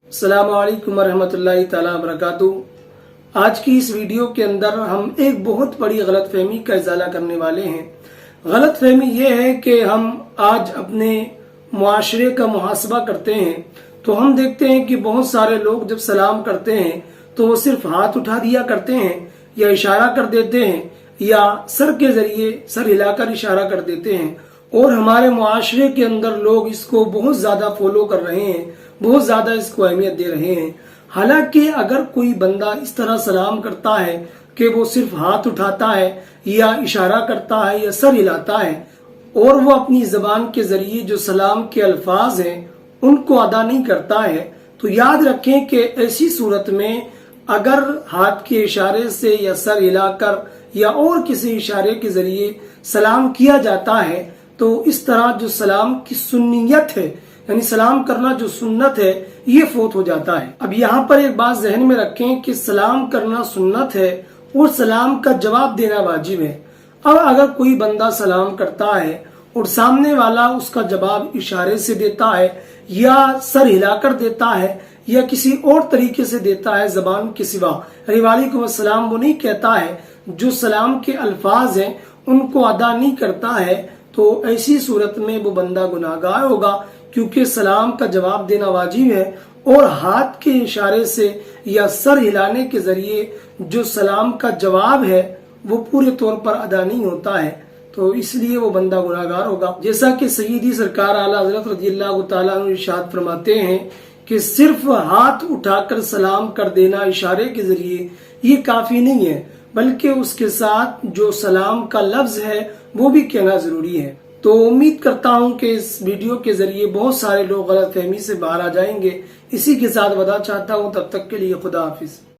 अस्सलाम वालेकुम वरहमतुल्लाहि ताला वबरकातुहू। आज की इस वीडियो के अंदर हम एक बहुत बड़ी गलतफहमी का इजाला करने वाले हैं। गलतफहमी ये है कि हम आज अपने मुआशरे का मुहासबा करते हैं तो हम देखते हैं कि बहुत सारे लोग जब सलाम करते हैं तो वो सिर्फ हाथ उठा दिया करते हैं या इशारा कर देते हैं या सर के जरिए सर हिलाकर इशारा कर देते हैं, और हमारे मुआशरे के अंदर लोग इसको बहुत ज्यादा फॉलो कर रहे हैं, बहुत ज्यादा इसको अहमियत दे रहे हैं। हालांकि अगर कोई बंदा इस तरह सलाम करता है कि वो सिर्फ हाथ उठाता है या इशारा करता है या सर हिलाता है और वो अपनी जबान के जरिए जो सलाम के अल्फाज हैं उनको अदा नहीं करता है, तो याद रखें कि ऐसी सूरत में अगर हाथ के इशारे से या सर हिलाकर या और किसी इशारे के जरिए सलाम किया जाता है तो इस तरह जो सलाम की सुन्नियत है, यानी सलाम करना जो सुन्नत है, ये फौत हो जाता है। अब यहाँ पर एक बात जहन में रखें कि सलाम करना सुन्नत है और सलाम का जवाब देना वाजिब है। अब अगर कोई बंदा सलाम करता है और सामने वाला उसका जवाब इशारे से देता है या सर हिलाकर देता है या किसी और तरीके से देता है जबान के सिवा, वालेकुम अस्सलाम वो नहीं कहता है, जो सलाम के अल्फाज हैं उनको अदा नहीं करता है, तो ऐसी सूरत में वो बंदा गुनाहगार होगा, क्योंकि सलाम का जवाब देना वाजिब है और हाथ के इशारे से या सर हिलाने के जरिए जो सलाम का जवाब है वो पूरे तौर पर अदा नहीं होता है, तो इसलिए वो बंदा गुनाहगार होगा। जैसा कि सय्यदी सरकार आला हज़रत रज़ियल्लाहु ताला अन्हु इरशाद फरमाते हैं कि सिर्फ हाथ उठाकर सलाम कर देना इशारे के जरिए ये काफी नहीं है, बल्कि उसके साथ जो सलाम का लफ्ज है वो भी कहना जरूरी है। तो उम्मीद करता हूँ कि इस वीडियो के जरिए बहुत सारे लोग गलतफहमी से बाहर आ जाएंगे। इसी के साथ वदा चाहता हूँ, तब तक के लिए खुदा हाफिज।